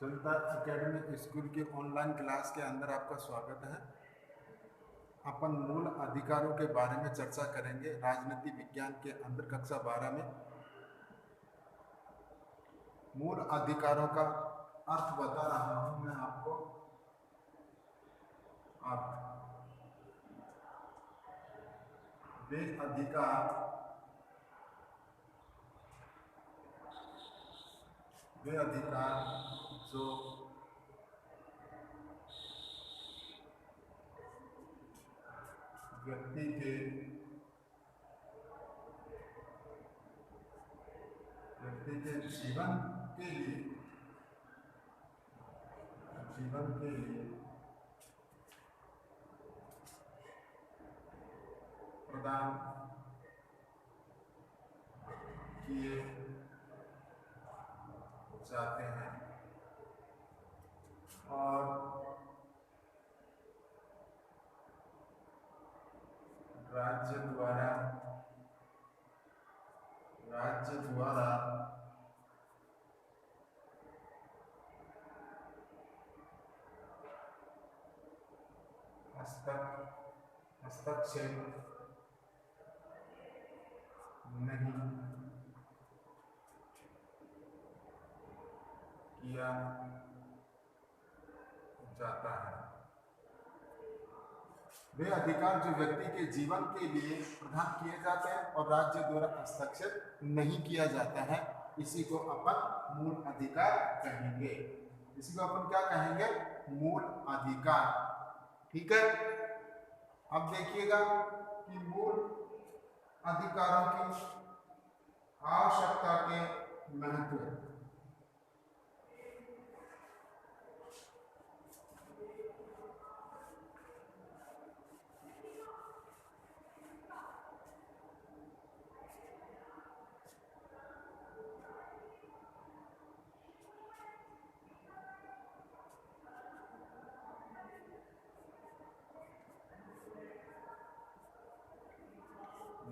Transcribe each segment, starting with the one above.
जनता academic school के online class के अंदर आपका स्वागत है। अपन मूल अधिकारों के बारे में चर्चा करेंगे राजनीति विज्ञान के अंदर कक्षा 12 में। मूल अधिकारों का अर्थ बता रहा हूं मैं आपको। वे अधिकार जो व्यक्ति के जीवन के लिए प्रदान किए जाते हैं और राज्य द्वारा हस्तक्षेप नहीं किया जाता है। वे अधिकार जो व्यक्ति के जीवन के लिए प्रदान किए जाते हैं और राज्य द्वारा हस्तक्षेप नहीं किया जाता है, इसी को अपन मूल अधिकार कहेंगे। इसी को अपन क्या कहेंगे? मूल अधिकार। ठीक है। अब देखिएगा कि मूल अधिकारों की आवश्यकता के महत्व।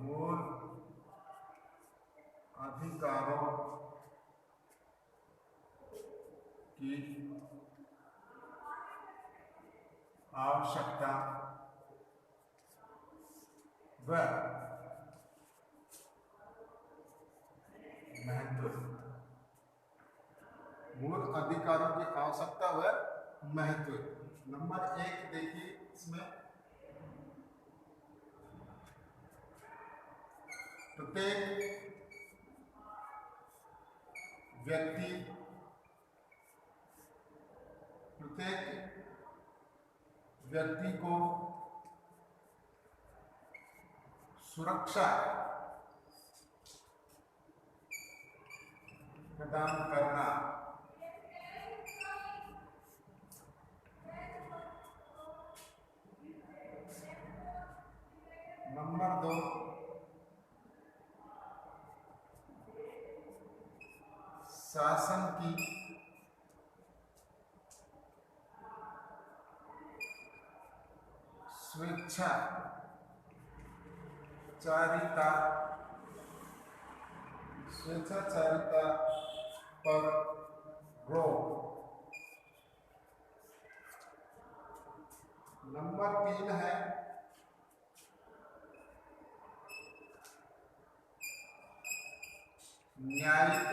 मूल अधिकारों की आवश्यकता व महत्व। मूल अधिकारों की आवश्यकता व महत्व। नंबर 1 देखिए, इसमें प्रत्येक व्यक्ति को सुरक्षा प्रदान करना। नंबर 2, शासन की स्वेच्छाचारिता पर रोक। नंबर 3 है न्यायिक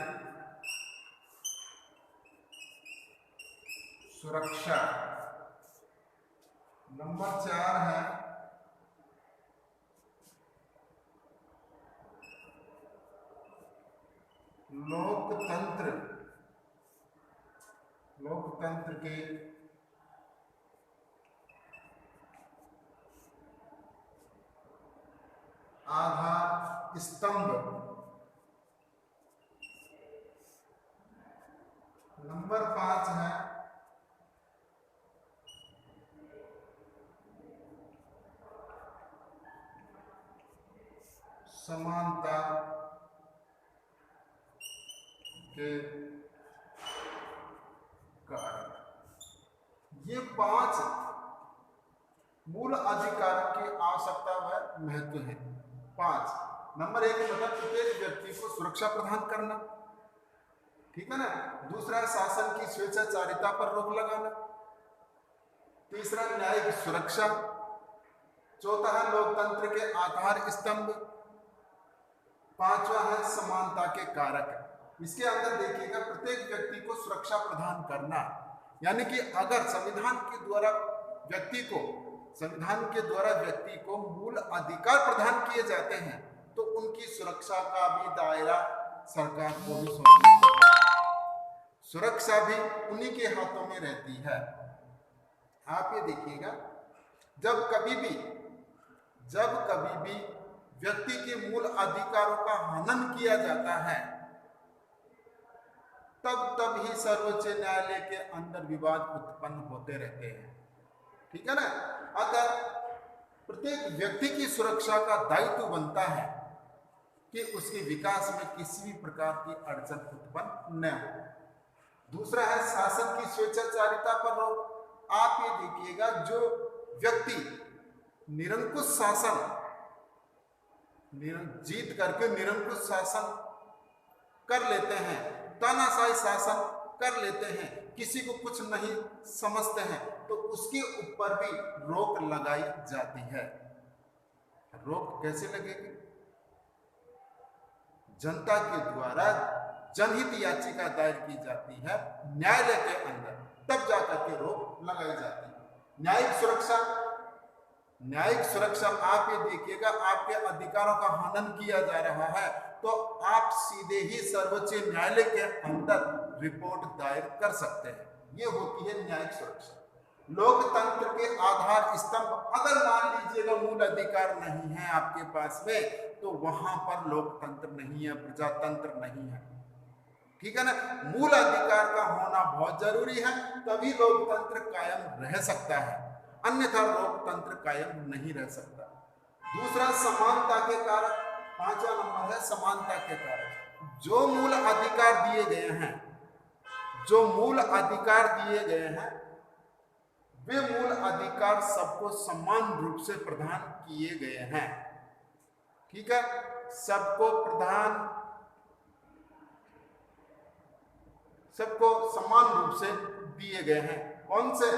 सुरक्षा। नंबर 4 है लोकतंत्र के आधार स्तंभ। नंबर 5 है समानता के कारण। ये 5 मूल अधिकारों की आवश्यकता व महत्व है। 5 नंबर 1 मतलब प्रत्येक व्यक्ति को सुरक्षा प्रदान करना। ठीक है ना। दूसरा है शासन की स्वेच्छाचारिता पर रोक लगाना। तीसरा न्यायिक सुरक्षा। चौथा है लोकतंत्र के आधार स्तंभ। पांचवा है समानता के कारक। इसके अंदर देखिएगा प्रत्येक व्यक्ति को सुरक्षा प्रदान करना, यानी कि अगर संविधान के द्वारा व्यक्ति को मूल अधिकार प्रदान किए जाते हैं तो उनकी सुरक्षा का भी दायरा सरकार को भी सौंपा। सुरक्षा भी उन्हीं के हाथों में रहती है। आप ये देखिएगा जब कभी भी व्यक्ति के मूल अधिकारों का हनन किया जाता है तब ही सर्वोच्च न्यायालय के अंदर विवाद उत्पन्न होते रहते हैं। ठीक है ना। अगर प्रत्येक व्यक्ति की सुरक्षा का दायित्व बनता है कि उसके विकास में किसी भी प्रकार की अड़चन उत्पन्न न हो। दूसरा है शासन की स्वेच्छाचारिता पर रोक। आप ये देखिएगा जो व्यक्ति निरंकुश शासन जीत करके निरंकुश शासन कर लेते हैं, तानाशाही शासन कर लेते हैं, किसी को कुछ नहीं समझते हैं, तो उसके ऊपर भी रोक लगाई जाती है। रोक कैसे लगेगी? जनता के द्वारा जनहित याचिका दायर की जाती है न्यायालय के अंदर, तब जाकर के रोक लगाई जाती है। न्यायिक सुरक्षा आप ये देखिएगा आपके अधिकारों का हनन किया जा रहा है तो आप सीधे ही सर्वोच्च न्यायालय के अंदर रिपोर्ट दायर कर सकते हैं। ये होती है न्यायिक सुरक्षा। लोकतंत्र के आधार स्तंभ, अगर मान लीजिएगा मूल अधिकार नहीं है आपके पास में तो वहां पर लोकतंत्र नहीं है, प्रजातंत्र नहीं है। ठीक है ना। मूल अधिकार का होना बहुत जरूरी है, तभी लोकतंत्र कायम रह सकता है, अन्यथा लोकतंत्र कायम नहीं रह सकता। दूसरा समानता के कारक, पांचवा नंबर है समानता के कारक। जो मूल अधिकार दिए गए हैं वे मूल अधिकार सबको समान रूप से प्रदान किए गए हैं। ठीक है। सबको समान रूप से दिए गए हैं। कौन से?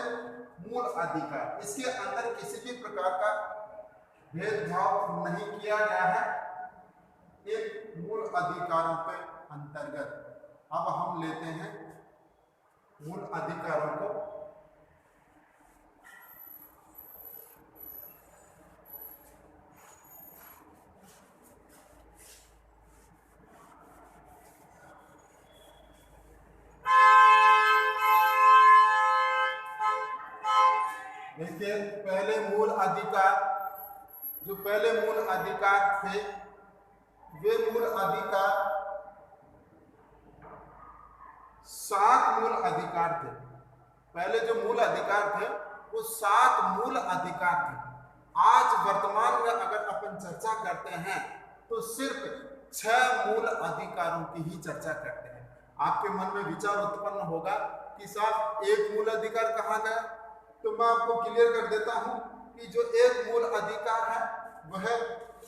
मूल अधिकार। इसके अंदर किसी भी प्रकार का भेदभाव नहीं किया गया है एक मूल अधिकारों के अंतर्गत। अब हम लेते हैं मूल अधिकारों को। देखिए पहले मूल अधिकार थे वे मूल अधिकार 7 मूल अधिकार थे। पहले जो मूल अधिकार थे वो 7 मूल अधिकार थे। आज वर्तमान में अगर अपन चर्चा करते हैं तो सिर्फ 6 मूल अधिकारों की ही चर्चा करते हैं। आपके मन में विचार उत्पन्न होगा कि साहब एक मूल अधिकार कहाँ गया? तो मैं आपको क्लियर कर देता हूं कि जो एक मूल अधिकार है वह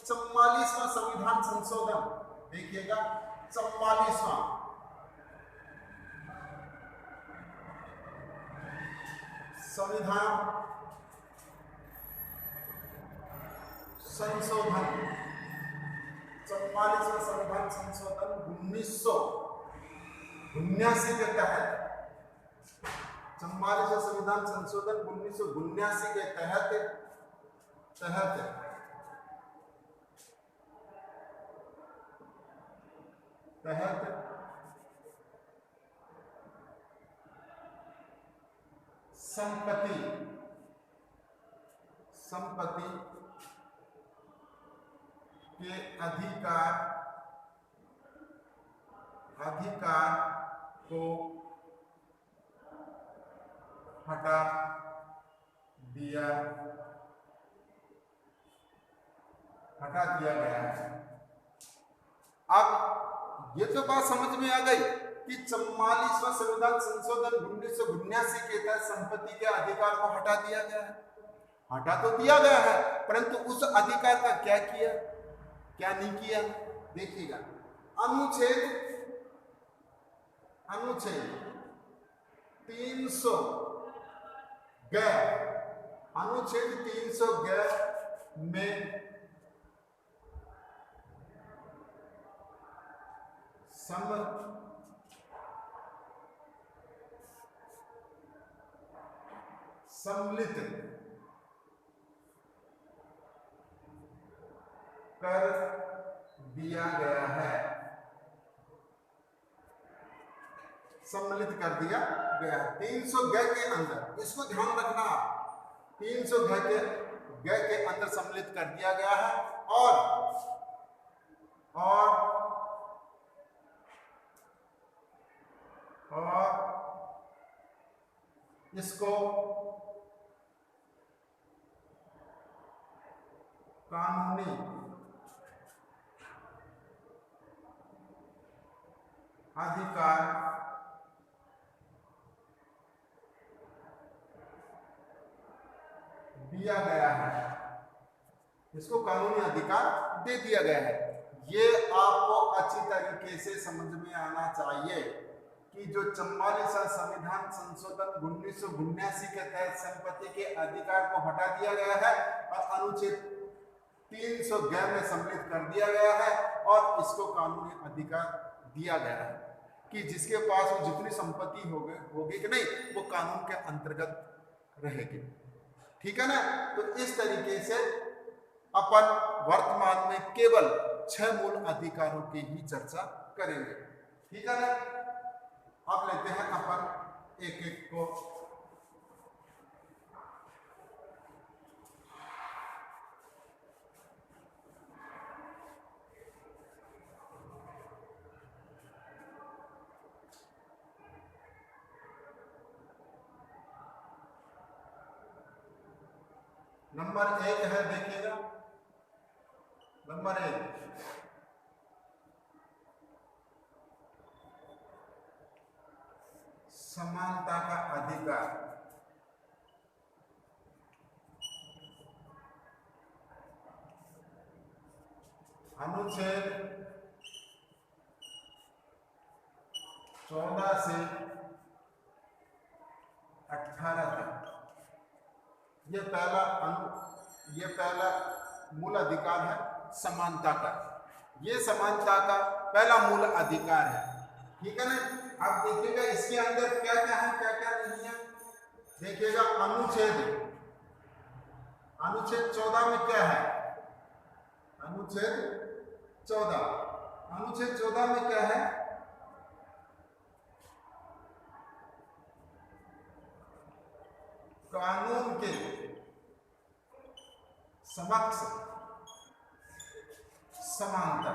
44वां संविधान संशोधन। देखिएगा 44वां संविधान संशोधन 1979 के तहत 44वां संविधान संशोधन 1979 के तहत संपत्ति के अधिकार को हटा दिया गया है। अब ये तो बात समझ में आ गई कि 44वां संविधान संशोधन 1979 के तहत संपत्ति के अधिकार को हटा दिया गया है। हटा तो दिया गया है परंतु उस अधिकार का क्या किया, क्या नहीं किया? देखिएगा अनुच्छेद 300 ग, अनुच्छेद 300 ग में सम्मिलित कर दिया गया है, सम्मिलित कर दिया गया है 300 ग के अंदर। इसको ध्यान रखना, 300 ग के अंदर सम्मिलित कर दिया गया है और इसको कानूनी अधिकार दिया गया है, इसको कानूनी अधिकार दे दिया गया है। ये आपको अच्छी तरीके से समझ में आना चाहिए कि जो 44वां संविधान संशोधन 1979 के तहत संपत्ति के अधिकार को हटा दिया गया है और अनुच्छेद 300 ग में सम्मिलित कर दिया गया है और इसको कानूनी अधिकार दिया गया है कि जिसके पास वो जितनी संपत्ति होगी कि नहीं वो कानून के अंतर्गत रहेगी। ठीक है ना। तो इस तरीके से अपन वर्तमान में केवल 6 मूल अधिकारों की ही चर्चा करेंगे। ठीक है ना। अब लेते हैं अपन एक एक को। नंबर 1 है, देखिएगा नंबर 1 समानता का अधिकार। अनुच्छेद 14 से 18 तक ये पहला मूल अधिकार है समानता का। ये समानता का पहला मूल अधिकार है। ठीक है ना। अब देखिएगा इसके अंदर क्या क्या है क्या क्या नहीं है। देखिएगा अनुच्छेद 14 में क्या है। अनुच्छेद 14 में क्या है। कानून के समक्ष समानता।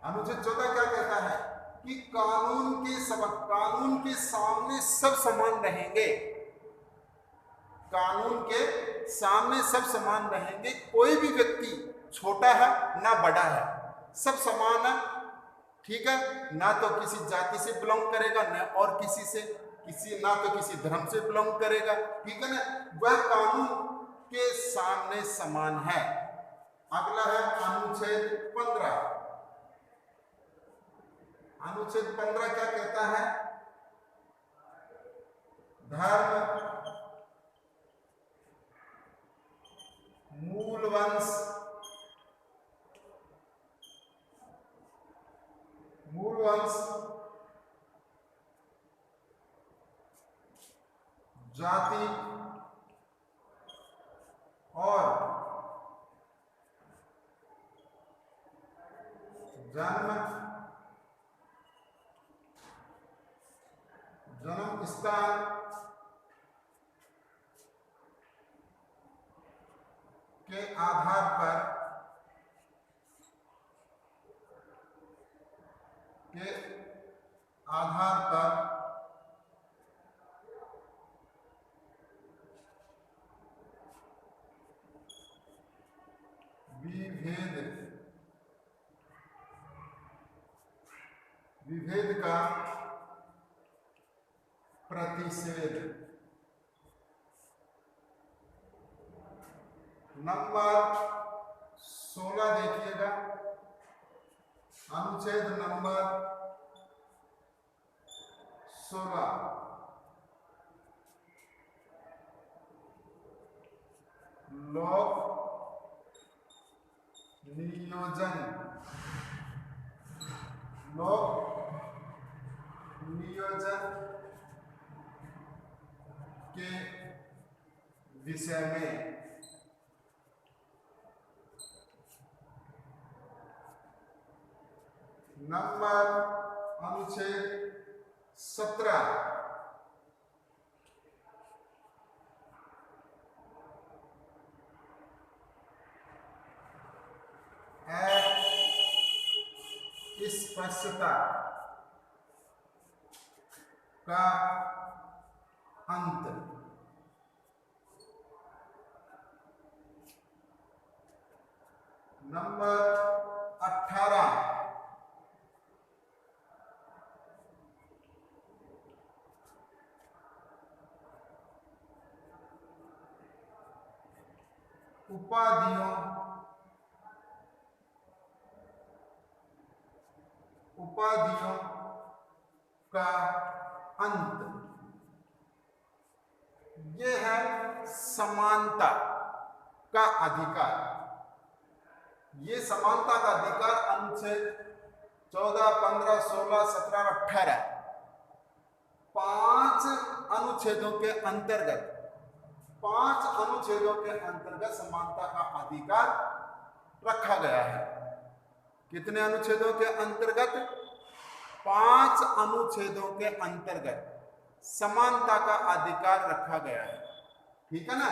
अनुच्छेद 14 क्या कहता है कि कानून के सामने सब समान रहेंगे। कानून के सामने सब समान रहेंगे। कोई भी व्यक्ति छोटा है ना बड़ा है, सब समान है। ठीक है। ना तो किसी जाति से बिलोंग करेगा ना तो किसी धर्म से बिलोंग करेगा। ठीक है ना। वह कानून के सामने समान है। अगला है अनुच्छेद 15। अनुच्छेद 15 क्या कहता है। धर्म, मूल वंश, जाति और जन्म स्थान के आधार पर विभेद का प्रतिषेध। नंबर 16 देखिएगा। अनुच्छेद नंबर 16 लोक नियोजन के विषय में नंबर अनुच्छेद 17 स्पष्टता का अंत। नंबर 18 उपाधियों का अंत। ये है समानता का अधिकार। ये समानता का अधिकार अनुच्छेद 14, 15, 16, 17, 18 5 अनुच्छेदों के अंतर्गत समानता का अधिकार रखा गया है। कितने अनुच्छेदों के अंतर्गत? 5 अनुच्छेदों के अंतर्गत समानता का अधिकार रखा गया है। ठीक है ना।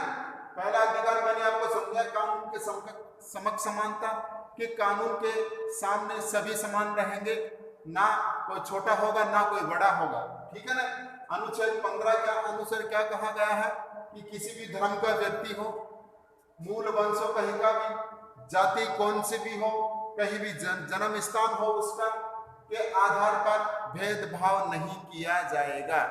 पहला अधिकार मैंने आपको समझाया, कानून के समक्ष समानता, कि कानून के सामने सभी समान रहेंगे, ना कोई छोटा होगा ना कोई बड़ा होगा। ठीक है ना। अनुच्छेद 15 के अनुसार क्या कहा गया है कि किसी भी धर्म का व्यक्ति हो, मूल वंश हो कहीं का भी, जाति कौन सी भी हो, कहीं भी जन्म स्थान हो उसका, के आधार पर भेदभाव नहीं किया जाएगा।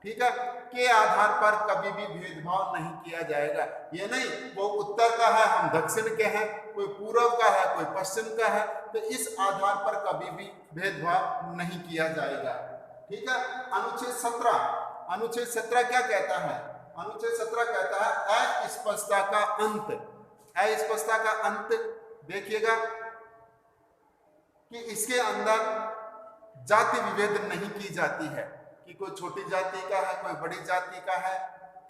ठीक है। के आधार पर कभी भी भेदभाव नहीं किया जाएगा। ये नहीं वो उत्तर का है हम दक्षिण के हैं, कोई पूर्व का है कोई पश्चिम का है, तो इस आधार पर कभी भी भेदभाव नहीं किया जाएगा। ठीक है। अनुच्छेद 17 क्या कहता है? अनुच्छेद 17 कहता है अस्पष्टता का अंत। अस्पष्टता का अंत देखिएगा कि इसके अंदर जाति विभेद नहीं की जाती है कि कोई छोटी जाति का है कोई बड़ी जाति का है।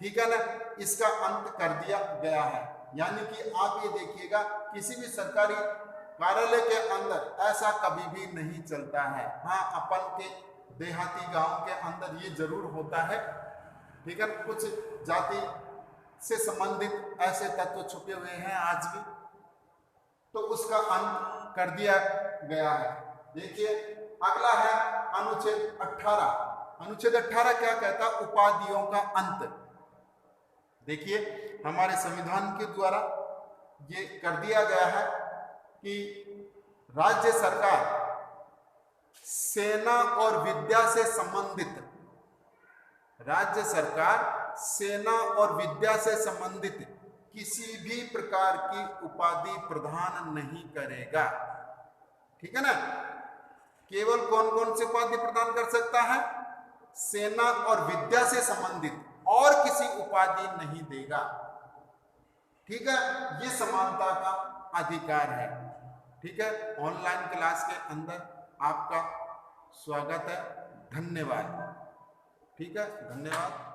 ठीक है ना। इसका अंत कर दिया गया है। यानी कि आप ये देखिएगा किसी भी सरकारी कार्यालय के अंदर ऐसा कभी भी नहीं चलता है। हाँ, अपन के देहाती गांव के अंदर ये जरूर होता है। ठीक है। कुछ जाति से संबंधित ऐसे तत्व छुपे हुए हैं आज भी, तो उसका अंत कर दिया गया है। देखिए अगला है अनुच्छेद 18। अनुच्छेद 18 क्या कहता है? उपाधियों का अंत। देखिए हमारे संविधान के द्वारा ये कर दिया गया है कि राज्य सरकार सेना और विद्या से संबंधित किसी भी प्रकार की उपाधि प्रदान नहीं करेगा। ठीक है ना। केवल कौन कौन सी उपाधि प्रदान कर सकता है? सेना और विद्या से संबंधित, और किसी उपाधि नहीं देगा। ठीक है। ये समानता का अधिकार है। ठीक है। ऑनलाइन क्लास के अंदर आपका स्वागत है। धन्यवाद। ठीक है। धन्यवाद।